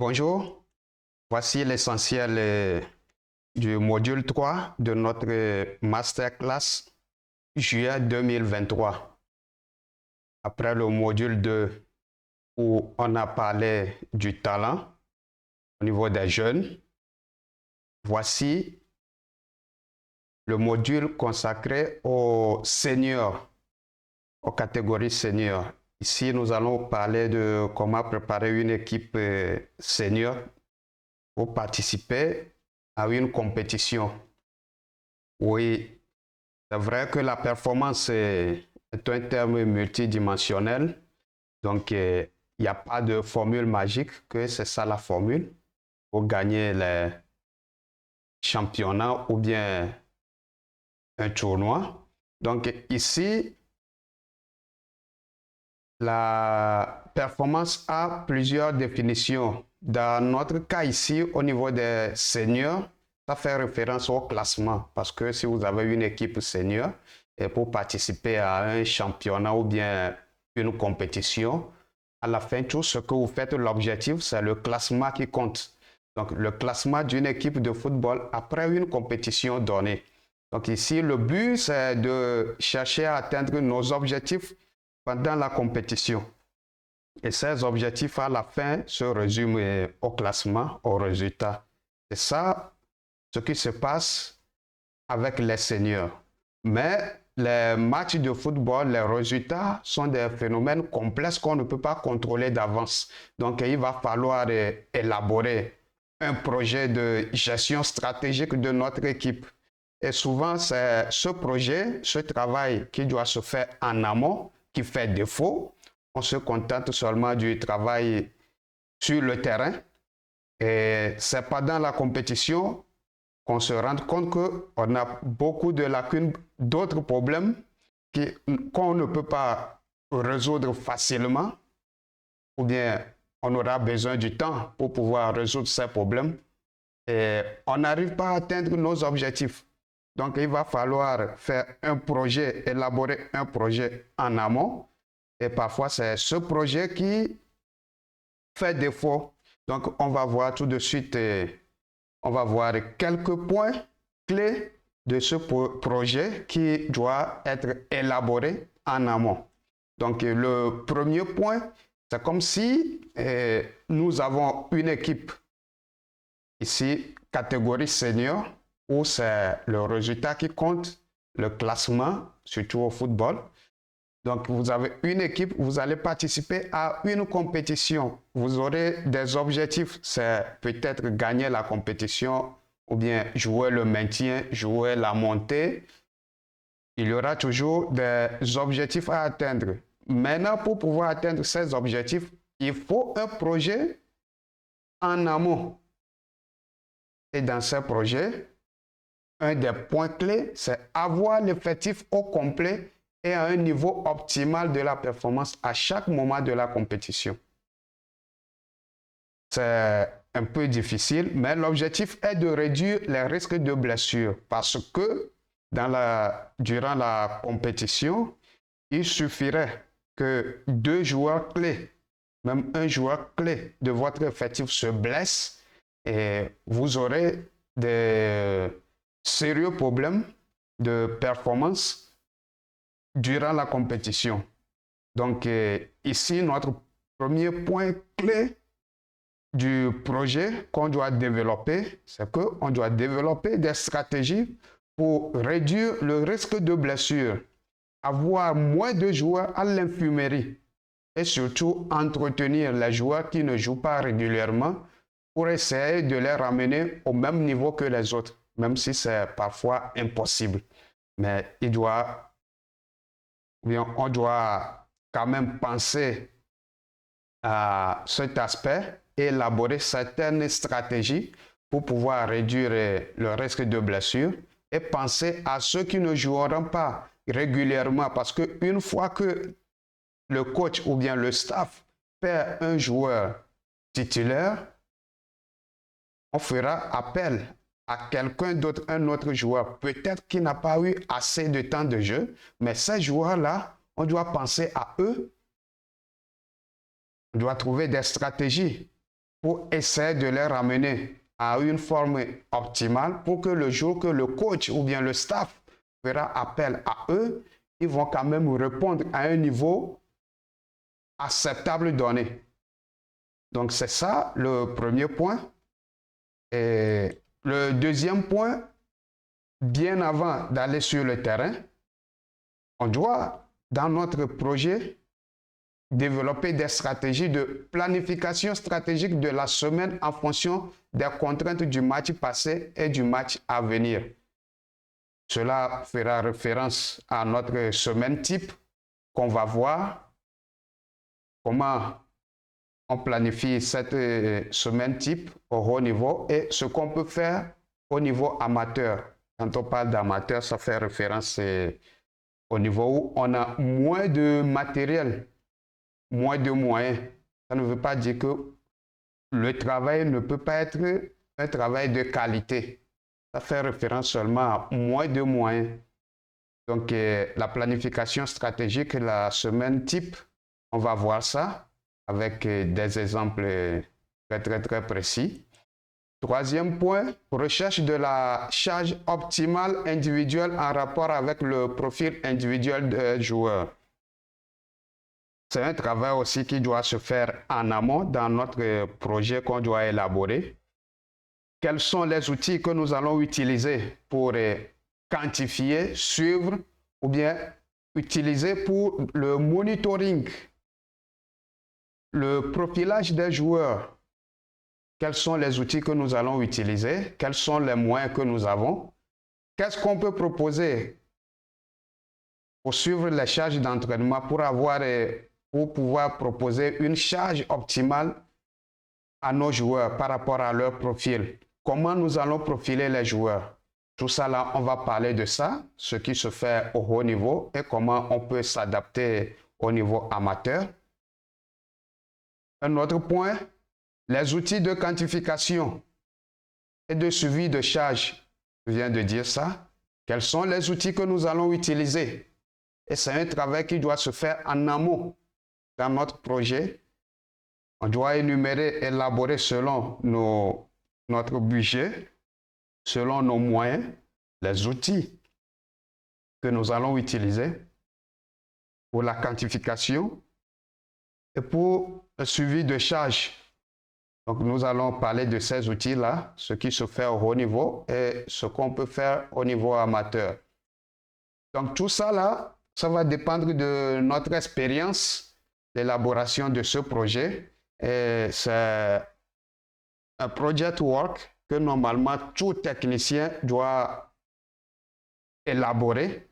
Bonjour, voici l'essentiel du module 3 de notre masterclass juillet 2023. Après le module 2 où on a parlé du talent au niveau des jeunes, voici le module consacré aux seniors, aux catégories seniors. Ici, nous allons parler de comment préparer une équipe senior pour participer à une compétition. Oui, c'est vrai que la performance est un terme multidimensionnel, donc il n'y a pas de formule magique, que c'est ça la formule pour gagner les championnats ou bien un tournoi. Donc ici, la performance a plusieurs définitions. Dans notre cas ici, au niveau des seniors, ça fait référence au classement parce que si vous avez une équipe senior et pour participer à un championnat ou bien une compétition, à la fin, tout ce que vous faites, l'objectif, c'est le classement qui compte. Donc, le classement d'une équipe de football après une compétition donnée. Donc ici, le but, c'est de chercher à atteindre nos objectifs pendant la compétition. Et ces objectifs, à la fin, se résument au classement, au résultat. C'est ça ce qui se passe avec les seniors. Mais les matchs de football, les résultats sont des phénomènes complexes qu'on ne peut pas contrôler d'avance. Donc, il va falloir élaborer un projet de gestion stratégique de notre équipe. Et souvent, c'est ce projet, ce travail qui doit se faire en amont, qui fait défaut. On se contente seulement du travail sur le terrain. Et c'est pendant la compétition qu'on se rend compte qu'on a beaucoup de lacunes, d'autres problèmes qu'on ne peut pas résoudre facilement, ou bien on aura besoin du temps pour pouvoir résoudre ces problèmes. Et on n'arrive pas à atteindre nos objectifs. Donc, il va falloir faire un projet, élaborer un projet en amont. Et parfois, c'est ce projet qui fait défaut. Donc, on va voir tout de suite, on va voir quelques points clés de ce projet qui doit être élaboré en amont. Donc, le premier point, c'est comme si nous avons une équipe ici, catégorie senior, où c'est le résultat qui compte, le classement, surtout au football. Donc, vous avez une équipe, vous allez participer à une compétition. Vous aurez des objectifs, c'est peut-être gagner la compétition ou bien jouer le maintien, jouer la montée. Il y aura toujours des objectifs à atteindre. Maintenant, pour pouvoir atteindre ces objectifs, il faut un projet en amont. Et dans ce projet, un des points clés, c'est avoir l'effectif au complet et à un niveau optimal de la performance à chaque moment de la compétition. C'est un peu difficile, mais l'objectif est de réduire les risques de blessure parce que durant la compétition, il suffirait que deux joueurs clés, même un joueur clé de votre effectif se blesse et vous aurez des sérieux problèmes de performance durant la compétition. Donc ici, notre premier point clé du projet qu'on doit développer, c'est qu'on doit développer des stratégies pour réduire le risque de blessure, avoir moins de joueurs à l'infirmerie et surtout entretenir les joueurs qui ne jouent pas régulièrement pour essayer de les ramener au même niveau que les autres, même si c'est parfois impossible. Mais on doit quand même penser à cet aspect et élaborer certaines stratégies pour pouvoir réduire le risque de blessure et penser à ceux qui ne joueront pas régulièrement parce qu'une fois que le coach ou bien le staff perd un joueur titulaire, on fera appel à quelqu'un d'autre, un autre joueur, peut-être qui n'a pas eu assez de temps de jeu, mais ces joueurs-là, on doit penser à eux. On doit trouver des stratégies pour essayer de les ramener à une forme optimale pour que le jour que le coach ou bien le staff fera appel à eux, ils vont quand même répondre à un niveau acceptable donné. Donc, c'est ça le premier point. Et le deuxième point, bien avant d'aller sur le terrain, on doit, dans notre projet, développer des stratégies de planification stratégique de la semaine en fonction des contraintes du match passé et du match à venir. Cela fera référence à notre semaine type qu'on va voir, comment on planifie cette semaine type au haut niveau et ce qu'on peut faire au niveau amateur. Quand on parle d'amateur, ça fait référence au niveau où on a moins de matériel, moins de moyens. Ça ne veut pas dire que le travail ne peut pas être un travail de qualité. Ça fait référence seulement à moins de moyens. Donc, la planification stratégique, la semaine type, on va voir ça avec des exemples très précis. Troisième point, recherche de la charge optimale individuelle en rapport avec le profil individuel des joueurs. C'est un travail aussi qui doit se faire en amont dans notre projet qu'on doit élaborer. Quels sont les outils que nous allons utiliser pour quantifier, suivre ou bien utiliser pour le monitoring, le profilage des joueurs? Quels sont les outils que nous allons utiliser? Quels sont les moyens que nous avons? Qu'est-ce qu'on peut proposer pour suivre les charges d'entraînement pour pouvoir proposer une charge optimale à nos joueurs par rapport à leur profil? Comment nous allons profiler les joueurs? Tout ça là, on va parler de ça, ce qui se fait au haut niveau et comment on peut s'adapter au niveau amateur. Un autre point, les outils de quantification et de suivi de charge. Je viens de dire ça. Quels sont les outils que nous allons utiliser? Et c'est un travail qui doit se faire en amont dans notre projet. On doit énumérer, élaborer selon notre budget, selon nos moyens, les outils que nous allons utiliser pour la quantification et pour le suivi de charge. Donc, nous allons parler de ces outils-là, ce qui se fait au haut niveau et ce qu'on peut faire au niveau amateur. Donc, tout ça là, ça va dépendre de notre expérience d'élaboration de ce projet. Et c'est un project work que normalement tout technicien doit élaborer.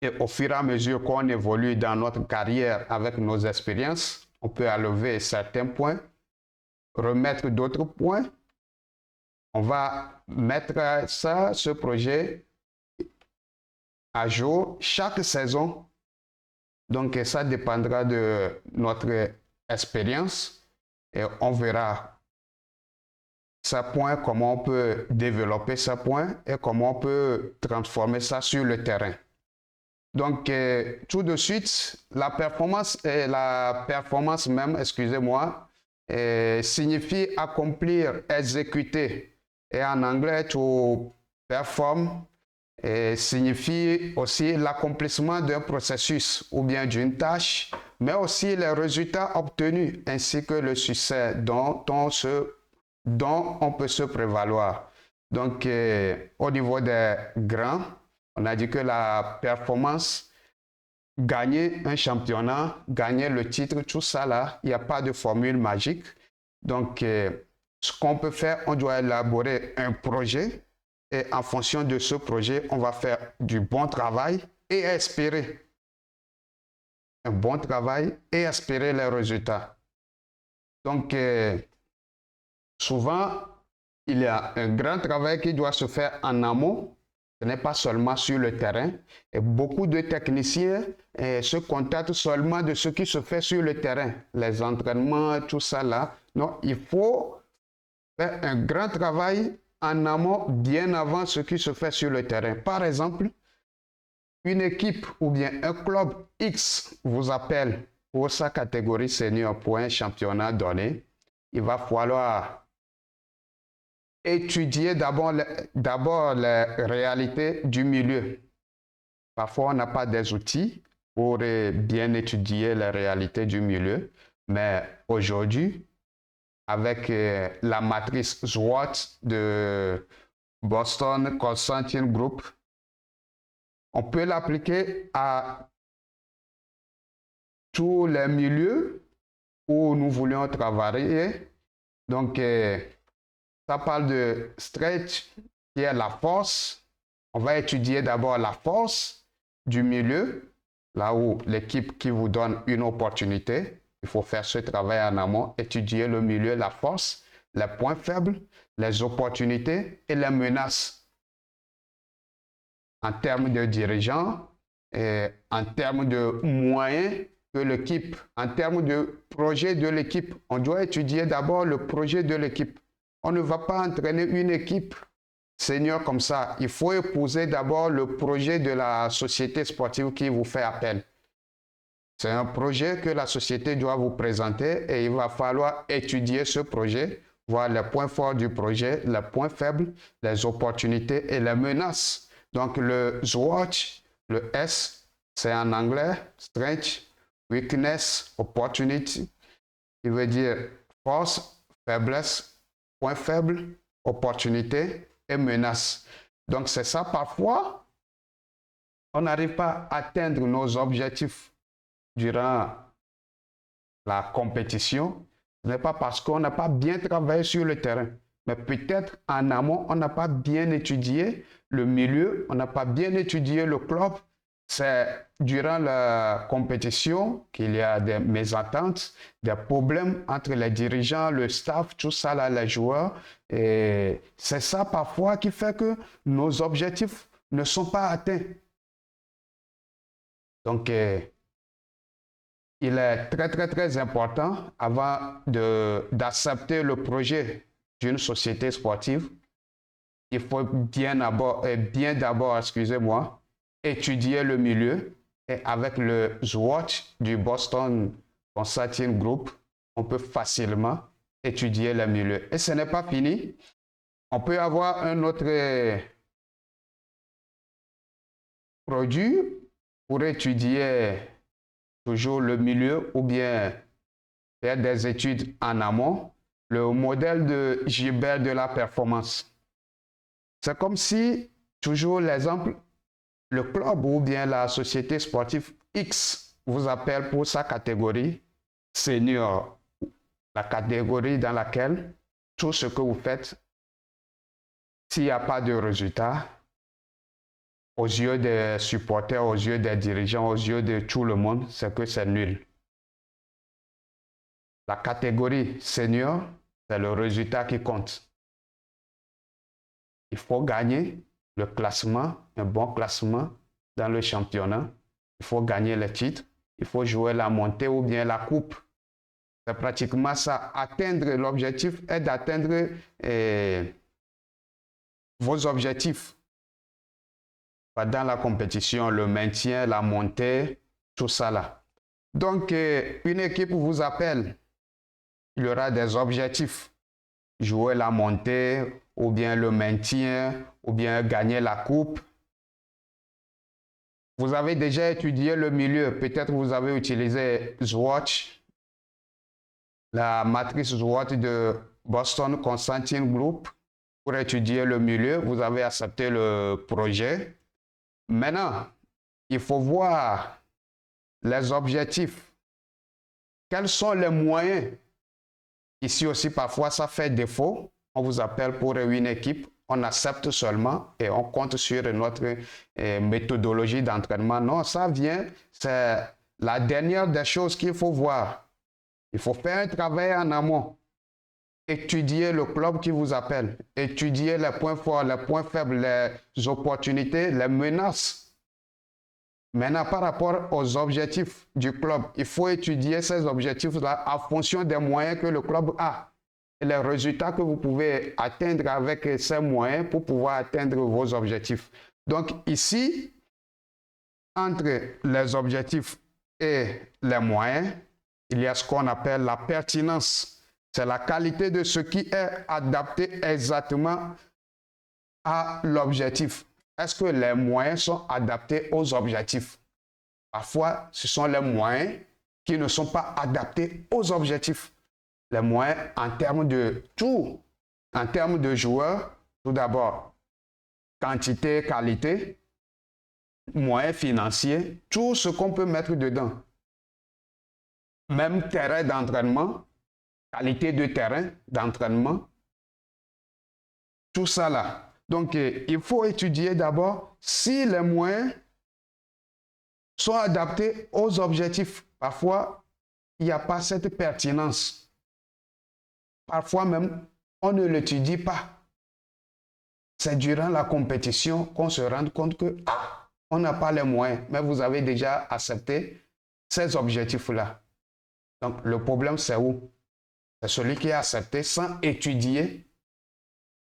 Et au fur et à mesure qu'on évolue dans notre carrière avec nos expériences, on peut enlever certains points, remettre d'autres points. On va mettre ce projet à jour chaque saison. Donc, ça dépendra de notre expérience et on verra ce point, comment on peut développer ce point et comment on peut transformer ça sur le terrain. Donc, tout de suite, la performance même, excusez-moi, signifie accomplir, exécuter. Et en anglais, to perform signifie aussi l'accomplissement d'un processus ou bien d'une tâche, mais aussi les résultats obtenus ainsi que le succès dont on peut se prévaloir. Donc, au niveau des grands, on a dit que la performance, gagner un championnat, gagner le titre, tout ça là, il n'y a pas de formule magique. Donc, ce qu'on peut faire, on doit élaborer un projet et en fonction de ce projet, on va faire du bon travail et espérer un bon travail et espérer les résultats. Donc, souvent, il y a un grand travail qui doit se faire en amont. Ce n'est pas seulement sur le terrain. Et beaucoup de techniciens se contentent seulement de ce qui se fait sur le terrain. Les entraînements, tout ça là. Non, il faut faire un grand travail en amont, bien avant ce qui se fait sur le terrain. Par exemple, une équipe ou bien un club X vous appelle pour sa catégorie senior pour un championnat donné. il va falloir étudier d'abord les réalités du milieu. Parfois, on n'a pas des outils pour bien étudier les réalités du milieu, mais aujourd'hui, avec la matrice SWOT de Boston Consulting Group, on peut l'appliquer à tous les milieux où nous voulions travailler. Donc, ça parle de stretch, qui est la force. On va étudier d'abord la force du milieu, là où l'équipe qui vous donne une opportunité. Il faut faire ce travail en amont, étudier le milieu, la force, les points faibles, les opportunités et les menaces. En termes de dirigeants, et en termes de moyens de l'équipe, en termes de projet de l'équipe, on doit étudier d'abord le projet de l'équipe. On ne va pas entraîner une équipe senior comme ça. Il faut épouser d'abord le projet de la société sportive qui vous fait appel. C'est un projet que la société doit vous présenter et il va falloir étudier ce projet, voir les points forts du projet, les points faibles, les opportunités et les menaces. Donc le SWOT, le S, c'est en anglais, Strength, Weakness, Opportunity. Il veut dire force, faiblesse, point faible, opportunité et menace. Donc c'est ça, parfois, on n'arrive pas à atteindre nos objectifs durant la compétition. Ce n'est pas parce qu'on n'a pas bien travaillé sur le terrain, mais peut-être en amont, on n'a pas bien étudié le milieu, on n'a pas bien étudié le club. C'est durant la compétition qu'il y a des mésententes, des problèmes entre les dirigeants, le staff, tout ça, là, les joueurs. Et c'est ça parfois qui fait que nos objectifs ne sont pas atteints. Donc, il est très important avant d'accepter le projet d'une société sportive. Il faut bien d'abord, excusez-moi, étudier le milieu et avec le SWOT du Boston Consulting Group, on peut facilement étudier le milieu. Et ce n'est pas fini. On peut avoir un autre produit pour étudier toujours le milieu ou bien faire des études en amont. Le modèle de Gilbert de la performance. C'est comme si, toujours l'exemple, le club ou bien la société sportive X vous appelle pour sa catégorie senior, la catégorie dans laquelle tout ce que vous faites, s'il n'y a pas de résultat, aux yeux des supporters, aux yeux des dirigeants, aux yeux de tout le monde, c'est que c'est nul. La catégorie senior, c'est le résultat qui compte. Il faut gagner le classement, un bon classement dans le championnat. Il faut gagner les titres. Il faut jouer la montée ou bien la coupe. C'est pratiquement ça. Atteindre l'objectif est d'atteindre vos objectifs. Dans la compétition, le maintien, la montée, tout ça là. Donc, une équipe vous appelle. Il y aura des objectifs. Jouer la montée, ou bien le maintien, ou bien gagner la coupe. Vous avez déjà étudié le milieu. Peut-être vous avez utilisé SWOT, la matrice SWOT de Boston Consulting Group pour étudier le milieu. Vous avez accepté le projet. Maintenant, il faut voir les objectifs. Quels sont les moyens? Ici aussi, parfois, ça fait défaut. On vous appelle pour une équipe. On accepte seulement et on compte sur notre méthodologie d'entraînement. Non, ça vient, c'est la dernière des choses qu'il faut voir. Il faut faire un travail en amont. Étudier le club qui vous appelle. Étudier les points forts, les points faibles, les opportunités, les menaces. Maintenant, par rapport aux objectifs du club, il faut étudier ces objectifs-là en fonction des moyens que le club a. Et les résultats que vous pouvez atteindre avec ces moyens pour pouvoir atteindre vos objectifs. Donc ici, entre les objectifs et les moyens, il y a ce qu'on appelle la pertinence. C'est la qualité de ce qui est adapté exactement à l'objectif. Est-ce que les moyens sont adaptés aux objectifs? Parfois, ce sont les moyens qui ne sont pas adaptés aux objectifs. Les moyens en termes de tout, en termes de joueurs, tout d'abord, quantité, qualité, moyens financiers, tout ce qu'on peut mettre dedans. Même terrain d'entraînement, qualité de terrain d'entraînement, tout ça là. Donc, il faut étudier d'abord si les moyens sont adaptés aux objectifs. Parfois, il n'y a pas cette pertinence. Parfois même, on ne l'étudie pas. C'est durant la compétition qu'on se rend compte que on n'a pas les moyens, mais vous avez déjà accepté ces objectifs-là. Donc, le problème, c'est où? C'est celui qui a accepté sans étudier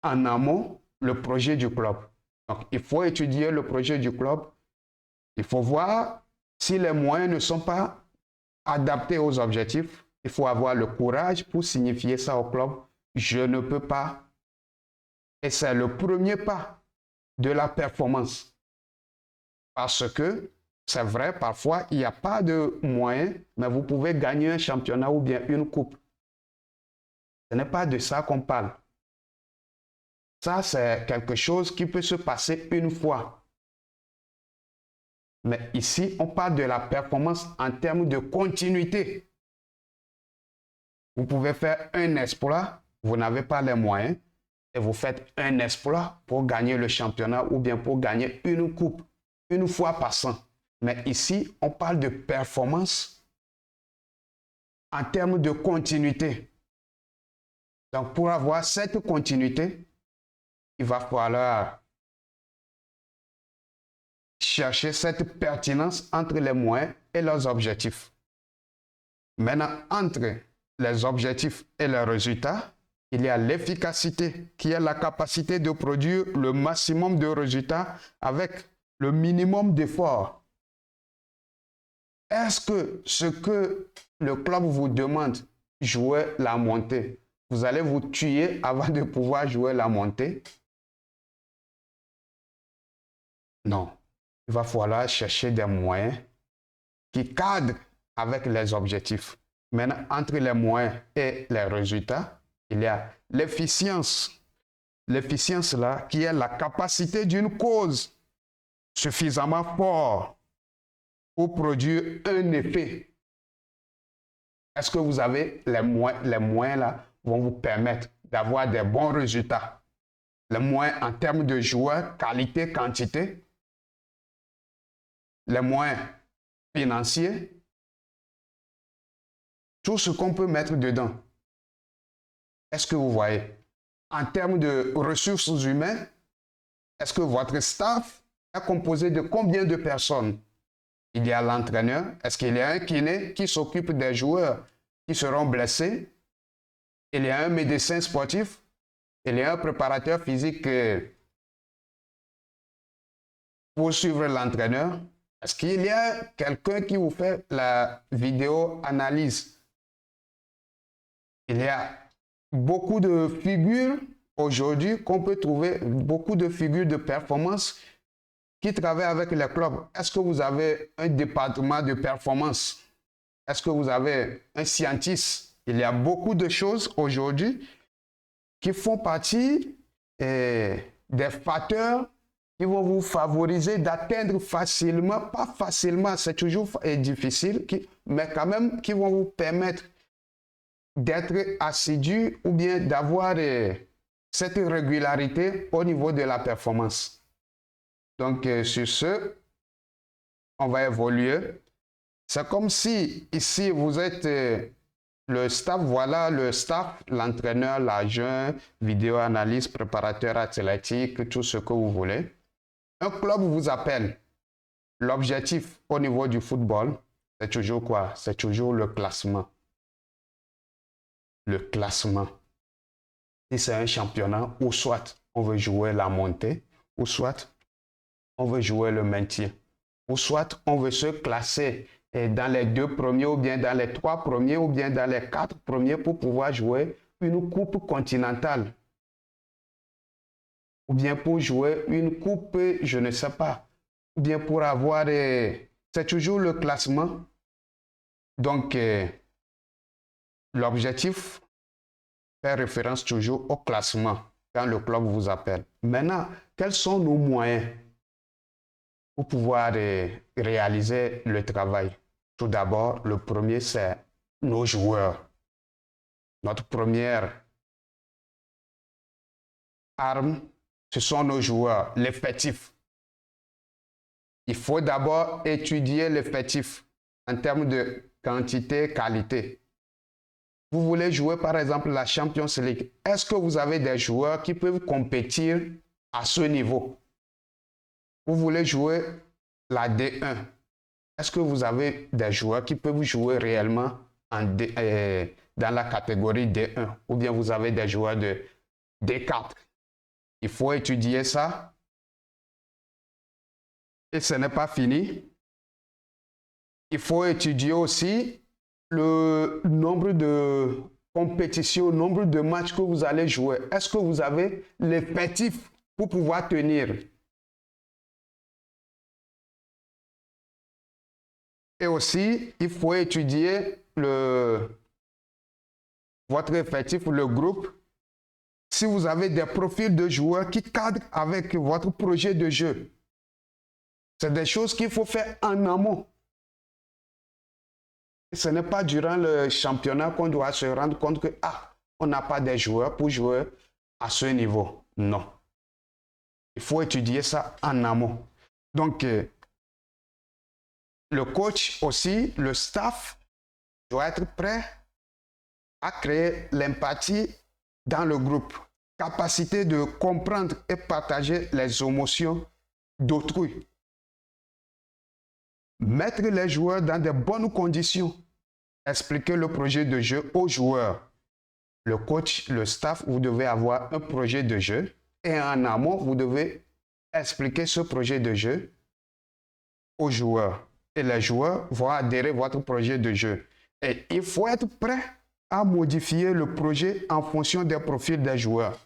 en amont le projet du club. Donc, il faut étudier le projet du club. Il faut voir si les moyens ne sont pas adaptés aux objectifs. Il faut avoir le courage pour signifier ça au club. Je ne peux pas. Et c'est le premier pas de la performance. Parce que c'est vrai, parfois, il n'y a pas de moyens, mais vous pouvez gagner un championnat ou bien une coupe. Ce n'est pas de ça qu'on parle. Ça, c'est quelque chose qui peut se passer une fois. Mais ici, on parle de la performance en termes de continuité. Vous pouvez faire un exploit, vous n'avez pas les moyens, et vous faites un exploit pour gagner le championnat ou bien pour gagner une coupe, une fois par an. Mais ici, on parle de performance en termes de continuité. Donc, pour avoir cette continuité, il va falloir chercher cette pertinence entre les moyens et leurs objectifs. Maintenant, entre les objectifs et les résultats, il y a l'efficacité, qui est la capacité de produire le maximum de résultats avec le minimum d'efforts. Est-ce que ce que le club vous demande, jouer la montée, vous allez vous tuer avant de pouvoir jouer la montée? Non. Il va falloir chercher des moyens qui cadrent avec les objectifs. Maintenant, entre les moyens et les résultats, il y a l'efficience. L'efficience là, qui est la capacité d'une cause suffisamment forte pour produire un effet. Est-ce que vous avez les moyens là vont vous permettre d'avoir des bons résultats? Les moyens en termes de joueurs, qualité, quantité. Les moyens financiers. Tout ce qu'on peut mettre dedans. Est-ce que vous voyez? En termes de ressources humaines, est-ce que votre staff est composé de combien de personnes? Il y a l'entraîneur. Est-ce qu'il y a un kiné qui s'occupe des joueurs qui seront blessés? Il y a un médecin sportif? Il y a un préparateur physique pour suivre l'entraîneur? Est-ce qu'il y a quelqu'un qui vous fait la vidéo-analyse? Il y a beaucoup de figures aujourd'hui qu'on peut trouver, beaucoup de figures de performance qui travaillent avec les clubs. Est-ce que vous avez un département de performance? Est-ce que vous avez un scientiste? Il y a beaucoup de choses aujourd'hui qui font partie des facteurs qui vont vous favoriser d'atteindre facilement, pas facilement, c'est toujours difficile, mais quand même qui vont vous permettre d'être assidu ou bien d'avoir cette régularité au niveau de la performance. Donc, sur ce, on va évoluer. C'est comme si ici, vous êtes le staff, voilà le staff, l'entraîneur, l'agent, vidéo-analyse, préparateur athlétique, tout ce que vous voulez. Un club vous appelle. L'objectif au niveau du football, c'est toujours quoi? C'est toujours le classement. Le classement. Si c'est un championnat, ou soit on veut jouer la montée, ou soit on veut jouer le maintien, ou soit on veut se classer dans les 2 premiers ou bien dans les 3 premiers ou bien dans les 4 premiers pour pouvoir jouer une coupe continentale. Ou bien pour jouer une coupe, je ne sais pas. Ou bien pour avoir... c'est toujours le classement. Donc, l'objectif fait référence toujours au classement quand le club vous appelle. Maintenant, quels sont nos moyens pour pouvoir réaliser le travail? Tout d'abord, le premier, c'est nos joueurs. Notre première arme, ce sont nos joueurs, l'effectif. Il faut d'abord étudier l'effectif en termes de quantité, qualité. Vous voulez jouer par exemple la Champions League. Est-ce que vous avez des joueurs qui peuvent compétir à ce niveau? Vous voulez jouer la D1. Est-ce que vous avez des joueurs qui peuvent jouer réellement dans la catégorie D1? Ou bien vous avez des joueurs de D4? Il faut étudier ça. Et ce n'est pas fini. Il faut étudier aussi le nombre de compétitions, le nombre de matchs que vous allez jouer. Est-ce que vous avez l'effectif pour pouvoir tenir? Et aussi, il faut étudier votre effectif, le groupe. Si vous avez des profils de joueurs qui cadrent avec votre projet de jeu. C'est des choses qu'il faut faire en amont. Ce n'est pas durant le championnat qu'on doit se rendre compte que on n'a pas des joueurs pour jouer à ce niveau. Non. Il faut étudier ça en amont. Donc, le coach aussi, le staff doit être prêt à créer l'empathie dans le groupe. Capacité de comprendre et partager les émotions d'autrui. Mettre les joueurs dans de bonnes conditions. Expliquer le projet de jeu aux joueurs. Le coach, le staff, vous devez avoir un projet de jeu et en amont, vous devez expliquer ce projet de jeu aux joueurs. Et les joueurs vont adhérer à votre projet de jeu. Et il faut être prêt à modifier le projet en fonction des profils des joueurs.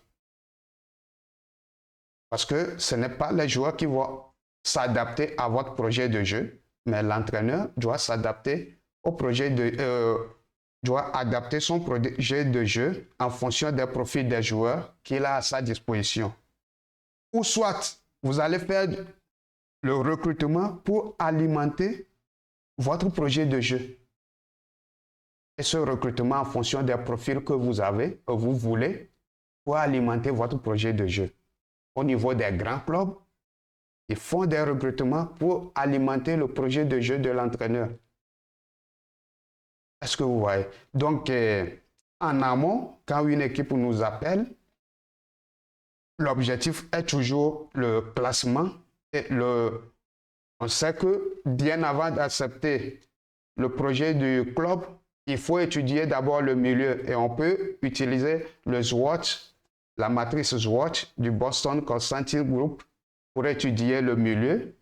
Parce que ce n'est pas les joueurs qui vont s'adapter à votre projet de jeu, mais l'entraîneur doit s'adapter au projet doit adapter son projet de jeu en fonction des profils des joueurs qu'il a à sa disposition. Ou soit, vous allez faire le recrutement pour alimenter votre projet de jeu. Et ce recrutement en fonction des profils que vous avez, que vous voulez, pour alimenter votre projet de jeu. Au niveau des grands clubs, ils font des recrutements pour alimenter le projet de jeu de l'entraîneur. Est-ce que vous voyez? Donc, en amont, quand une équipe nous appelle, l'objectif est toujours le classement. Et on sait que bien avant d'accepter le projet du club, il faut étudier d'abord le milieu. Et on peut utiliser le SWOT, la matrice SWOT du Boston Consulting Group pour étudier le milieu,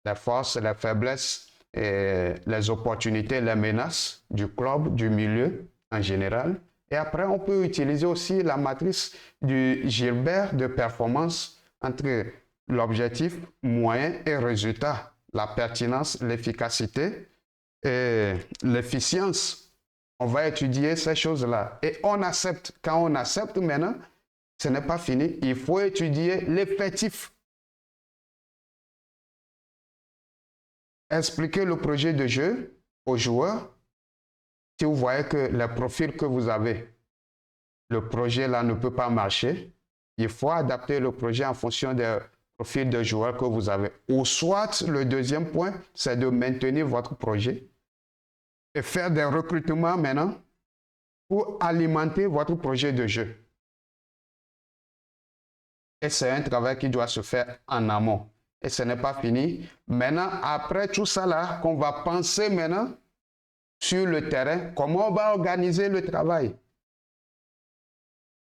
les forces, les faiblesses, et les opportunités, les menaces du club, du milieu en général. Et après, on peut utiliser aussi la matrice du Gilbert de performance entre l'objectif, moyen et résultat, la pertinence, l'efficacité et l'efficience. On va étudier ces choses-là. Et on accepte. Quand on accepte maintenant, ce n'est pas fini. Il faut étudier l'effectif. Expliquez le projet de jeu aux joueurs. Si vous voyez que les profils que vous avez, le projet là ne peut pas marcher, il faut adapter le projet en fonction des profils de joueurs que vous avez. Ou soit, le deuxième point, c'est de maintenir votre projet et faire des recrutements maintenant pour alimenter votre projet de jeu. Et c'est un travail qui doit se faire en amont. Et ce n'est pas fini. Maintenant, après tout ça là, qu'on va penser maintenant sur le terrain, comment on va organiser le travail.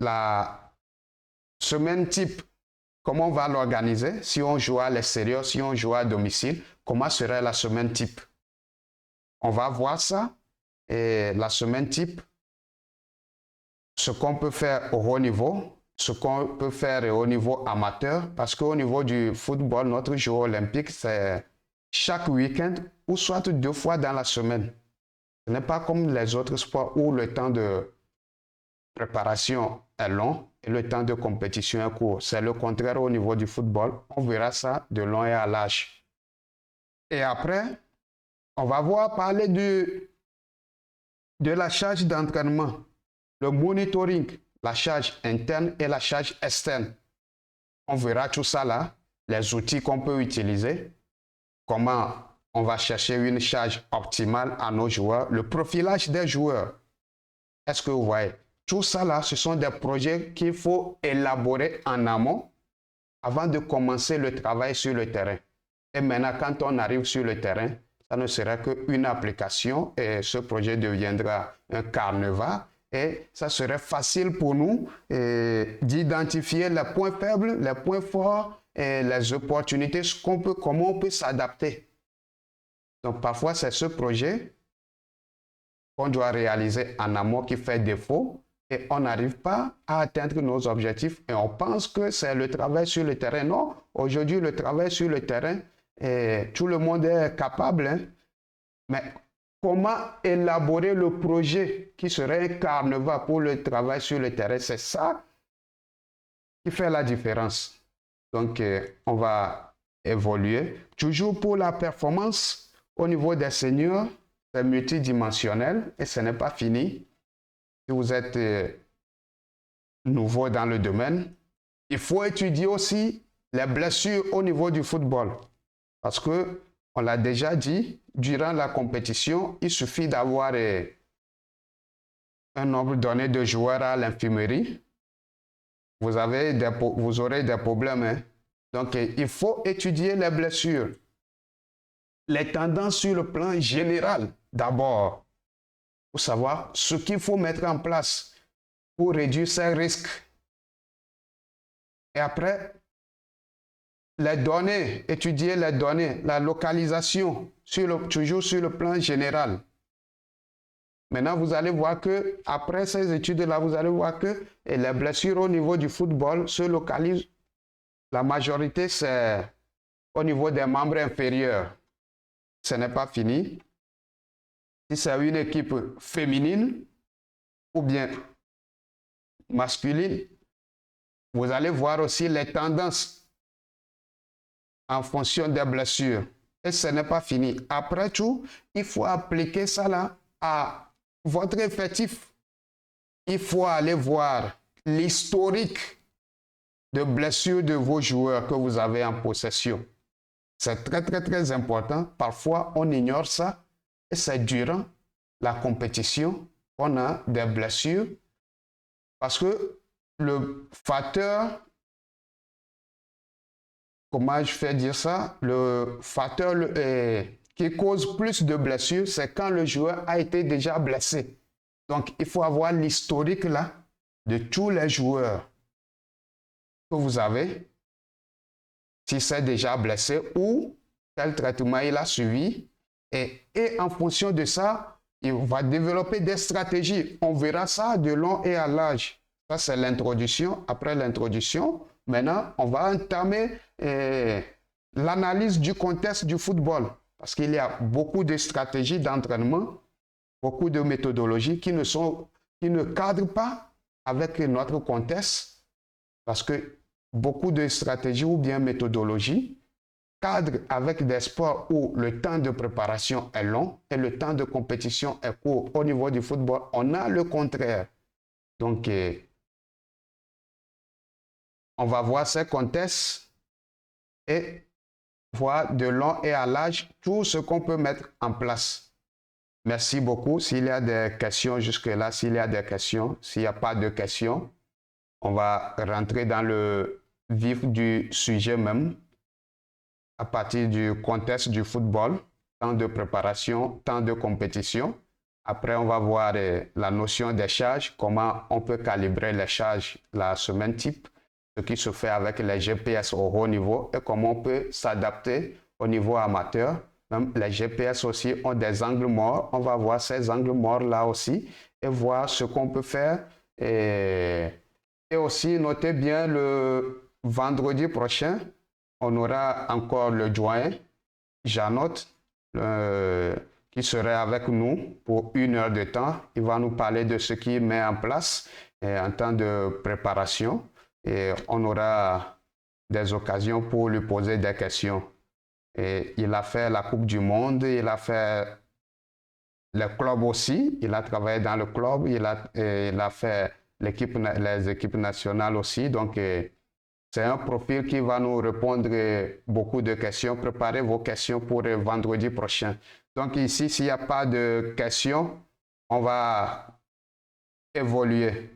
La semaine type, comment on va l'organiser? Si on joue à l'extérieur, si on joue à domicile, comment serait la semaine type? On va voir ça. Et la semaine type, ce qu'on peut faire au haut niveau, ce qu'on peut faire au niveau amateur, parce qu'au niveau du football, notre jeu olympique, c'est chaque week-end ou soit 2 fois dans la semaine. Ce n'est pas comme les autres sports où le temps de préparation est long et le temps de compétition est court. C'est le contraire au niveau du football. On verra ça de long et à large. Et après, on va voir parler de la charge d'entraînement, le monitoring, la charge interne et la charge externe. On verra tout ça là, les outils qu'on peut utiliser, comment on va chercher une charge optimale à nos joueurs, le profilage des joueurs. Est-ce que vous voyez? Tout ça là, ce sont des projets qu'il faut élaborer en amont avant de commencer le travail sur le terrain. Et maintenant, quand on arrive sur le terrain, ça ne sera qu'une application et ce projet deviendra un carnaval et ça serait facile pour nous d'identifier les points faibles, les points forts et les opportunités, comment on peut s'adapter. Donc parfois, c'est ce projet qu'on doit réaliser en amont qui fait défaut et on n'arrive pas à atteindre nos objectifs et on pense que c'est le travail sur le terrain. Non, aujourd'hui, le travail sur le terrain, tout le monde est capable, hein? Mais comment élaborer le projet qui serait un carnaval pour le travail sur le terrain? C'est ça qui fait la différence. Donc, on va évoluer. Toujours pour la performance, au niveau des seniors, c'est multidimensionnel et ce n'est pas fini. Si vous êtes nouveau dans le domaine, il faut étudier aussi les blessures au niveau du football. Parce que, on l'a déjà dit, durant la compétition, il suffit d'avoir un nombre donné de joueurs à l'infirmerie. Vous aurez des problèmes. Hein? Donc, il faut étudier les blessures. Les tendances sur le plan général, d'abord, pour savoir ce qu'il faut mettre en place pour réduire ces risques. Et après, les données, étudier les données, la localisation, toujours sur le plan général. Maintenant, vous allez voir que, après ces études-là, vous allez voir que les blessures au niveau du football se localisent. La majorité, c'est au niveau des membres inférieurs. Ce n'est pas fini. Si c'est une équipe féminine ou bien masculine, vous allez voir aussi les tendances en fonction des blessures. Et ce n'est pas fini. Après tout, il faut appliquer ça là à votre effectif. Il faut aller voir l'historique de blessures de vos joueurs que vous avez en possession. C'est très, très, très important. Parfois, on ignore ça. Et c'est durant la compétition qu'on a des blessures. Parce que le facteur, comment je fais dire ça? Le facteur qui cause plus de blessures, c'est quand le joueur a été déjà blessé. Donc, il faut avoir l'historique là de tous les joueurs que vous avez, si c'est déjà blessé ou quel traitement il a suivi. Et en fonction de ça, il va développer des stratégies. On verra ça de long et à large. Ça, c'est l'introduction. Après l'introduction, maintenant, on va entamer l'analyse du contexte du football. Parce qu'il y a beaucoup de stratégies d'entraînement, beaucoup de méthodologies qui ne cadrent pas avec notre contexte. Parce que beaucoup de stratégies ou bien méthodologies cadrent avec des sports où le temps de préparation est long et le temps de compétition est court. Au niveau du football, on a le contraire. Donc, on va voir ces contextes et voir de long et à large tout ce qu'on peut mettre en place. Merci beaucoup. S'il y a des questions jusque-là, s'il y a des questions, s'il n'y a pas de questions, on va rentrer dans le vif du sujet même à partir du contexte du football, temps de préparation, temps de compétition. Après, on va voir la notion des charges, comment on peut calibrer les charges la semaine type, ce qui se fait avec les GPS au haut niveau et comment on peut s'adapter au niveau amateur Même les GPS aussi ont des angles morts. On va voir ces angles morts-là aussi et voir ce qu'on peut faire. Et aussi, notez bien le vendredi prochain, on aura encore le doyen Janot qui serait avec nous pour 1 heure de temps. Il va nous parler de ce qu'il met en place en temps de préparation et on aura des occasions pour lui poser des questions. Et il a fait la Coupe du Monde, il a fait le club aussi, il a travaillé dans le club, il a fait les équipes nationales aussi. Donc, c'est un profil qui va nous répondre beaucoup de questions. Préparez vos questions pour le vendredi prochain. Donc ici, s'il n'y a pas de questions, on va évoluer.